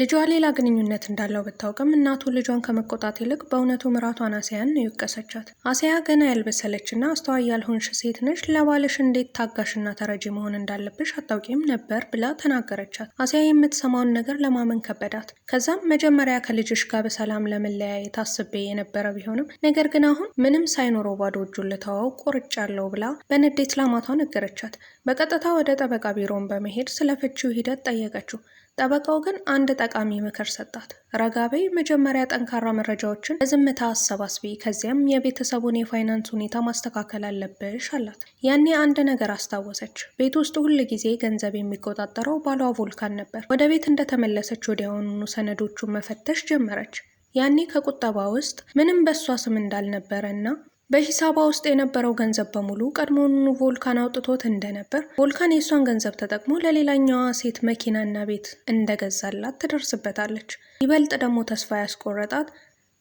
ልጇ ሌላ ግንኙነት እንዳለው ብታውቅም እናቱ ልጇን ከመቆጣት ይልቅ በእውነቱ ምራቷን አሲያን ነው የወቀሰቻት። አሲያ ገና ያልበሰለችና አስተዋይ ያልሆንሽ ሴት ነሽ፣ ለባልሽ እንዴት ታጋሽና ተረጂ መሆን እንዳለብሽ አታውቂም ነበር ብላ ተናገረቻት። አሲያ የምትሰማውን ነገር ለማመን ከበዳት። ከዛም መጀመሪያ ከልጅሽ ጋር በሰላም ለመለያየት አስቤ የነበረ ቢሆንም ነገር ግን አሁን ምንም ሳይኖረው ባዶ እጁን ልተወው ቆርጫለሁ ብላ በንዴት ላማቷ ነገረቻት። በቀጥታ ወደ ጠበቃ ቢሮን በመሄድ ስለ ፍቺው ሂደት ጠየቀችው። ጠበቃው ግን አንድ ጠቃሚ ምክር ሰጣት። ረጋ በይ፣ መጀመሪያ ጠንካራ መረጃዎችን በዝምታ አሰባስቢ፣ ከዚያም የቤተሰቡን የፋይናንስ ሁኔታ ማስተካከል አለብሽ አላት። ያኔ አንድ ነገር አስታወሰች። ቤት ውስጥ ሁል ጊዜ ገንዘብ የሚቆጣጠረው ባሏ ቮልካን ነበር። ወደ ቤት እንደተመለሰች ወዲያውኑ ሰነዶቹን መፈተሽ ጀመረች። ያኔ ከቁጠባ ውስጥ ምንም በሷ ስም እንዳልነበረ እና በሂሳቧ ውስጥ የነበረው ገንዘብ በሙሉ ቀድሞውኑ ቮልካን አውጥቶት እንደነበር፣ ቮልካን የእሷን ገንዘብ ተጠቅሞ ለሌላኛዋ ሴት መኪናና ቤት እንደገዛላት ትደርስበታለች። ይበልጥ ደግሞ ተስፋ ያስቆረጣት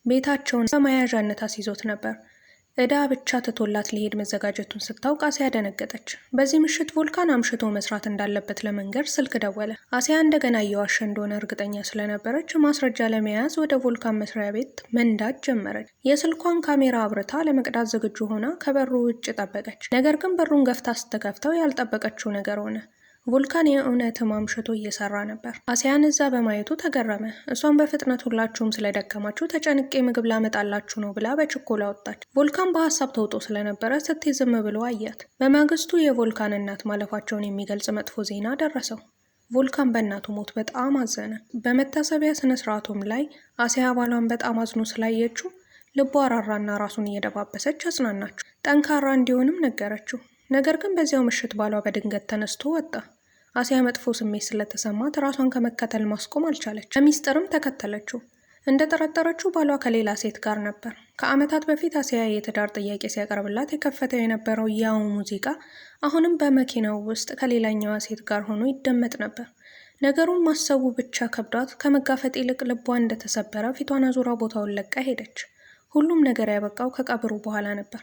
ቤታቸውን በመያዣነት አስይዞት ነበር። ዕዳ ብቻ ትቶላት ሊሄድ መዘጋጀቱን ስታውቅ አሲያ ደነገጠች። በዚህ ምሽት ቮልካን አምሽቶ መስራት እንዳለበት ለመንገር ስልክ ደወለ። አሲያ እንደገና እየዋሸ እንደሆነ እርግጠኛ ስለነበረች ማስረጃ ለመያዝ ወደ ቮልካን መስሪያ ቤት መንዳት ጀመረች። የስልኳን ካሜራ አብርታ ለመቅዳት ዝግጁ ሆና ከበሩ ውጭ ጠበቀች። ነገር ግን በሩን ገፍታ ስትከፍተው ያልጠበቀችው ነገር ሆነ። ቮልካን የእውነትም አምሽቶ እየሰራ ነበር። አሲያን እዛ በማየቱ ተገረመ። እሷን በፍጥነት ሁላችሁም ስለደከማችሁ ተጨንቄ ምግብ ላመጣላችሁ ነው ብላ በችኮላ ወጣች። ቮልካን በሀሳብ ተውጦ ስለነበረ ስትይ ዝም ብሎ አያት። በማግስቱ የቮልካን እናት ማለፋቸውን የሚገልጽ መጥፎ ዜና ደረሰው። ቮልካን በእናቱ ሞት በጣም አዘነ። በመታሰቢያ ስነስርዓቱም ላይ አሲያ ባሏን በጣም አዝኖ ስላየችው ልቧ አራራና ራሱን እየደባበሰች አጽናናችው። ጠንካራ እንዲሆንም ነገረችው። ነገር ግን በዚያው ምሽት ባሏ በድንገት ተነስቶ ወጣ። አሲያ መጥፎ ስሜት ስለተሰማት ራሷን ከመከተል ማስቆም አልቻለች። በሚስጥርም ተከተለችው። እንደጠረጠረችው ባሏ ከሌላ ሴት ጋር ነበር። ከዓመታት በፊት አሲያ የትዳር ጥያቄ ሲያቀርብላት የከፈተው የነበረው ያው ሙዚቃ አሁንም በመኪናው ውስጥ ከሌላኛዋ ሴት ጋር ሆኖ ይደመጥ ነበር። ነገሩን ማሰቡ ብቻ ከብዷት ከመጋፈጥ ይልቅ ልቧ እንደተሰበረ ፊቷን አዙራ ቦታውን ለቃ ሄደች። ሁሉም ነገር ያበቃው ከቀብሩ በኋላ ነበር።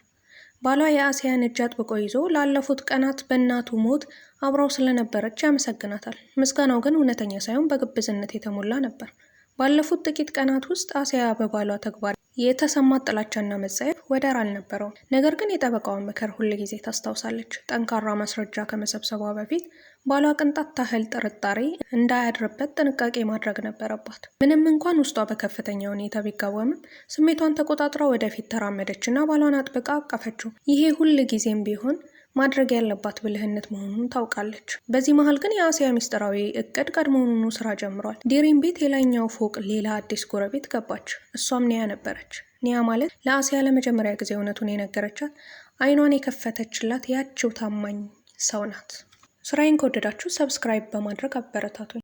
ባሏ የአሲያን እጅ አጥብቆ ይዞ ላለፉት ቀናት በእናቱ ሞት አብራው ስለነበረች ያመሰግናታል። ምስጋናው ግን እውነተኛ ሳይሆን በግብዝነት የተሞላ ነበር። ባለፉት ጥቂት ቀናት ውስጥ አሲያ በባሏ ተግባር የተሰማት ጥላቻና መጸየፍ ወደር አልነበረውም። ነገር ግን የጠበቃውን ምክር ሁል ጊዜ ታስታውሳለች። ጠንካራ ማስረጃ ከመሰብሰቧ በፊት ባሏ ቅንጣት ታህል ጥርጣሬ እንዳያድርበት ጥንቃቄ ማድረግ ነበረባት። ምንም እንኳን ውስጧ በከፍተኛ ሁኔታ ቢቃወምም ስሜቷን ተቆጣጥራ ወደፊት ተራመደችና ባሏን አጥብቃ አቀፈችው። ይሄ ሁል ጊዜም ቢሆን ማድረግ ያለባት ብልህነት መሆኑን ታውቃለች። በዚህ መሃል ግን የአሲያ ሚስጥራዊ እቅድ ቀድሞውኑ ስራ ጀምሯል። ዲሪም ቤት የላይኛው ፎቅ ሌላ አዲስ ጎረቤት ገባች። እሷም ኒያ ነበረች። ኒያ ማለት ለአሲያ ለመጀመሪያ ጊዜ እውነቱን የነገረቻት አይኗን የከፈተችላት ያችው ታማኝ ሰው ናት። ስራዬን ከወደዳችሁ ሰብስክራይብ በማድረግ አበረታቱኝ።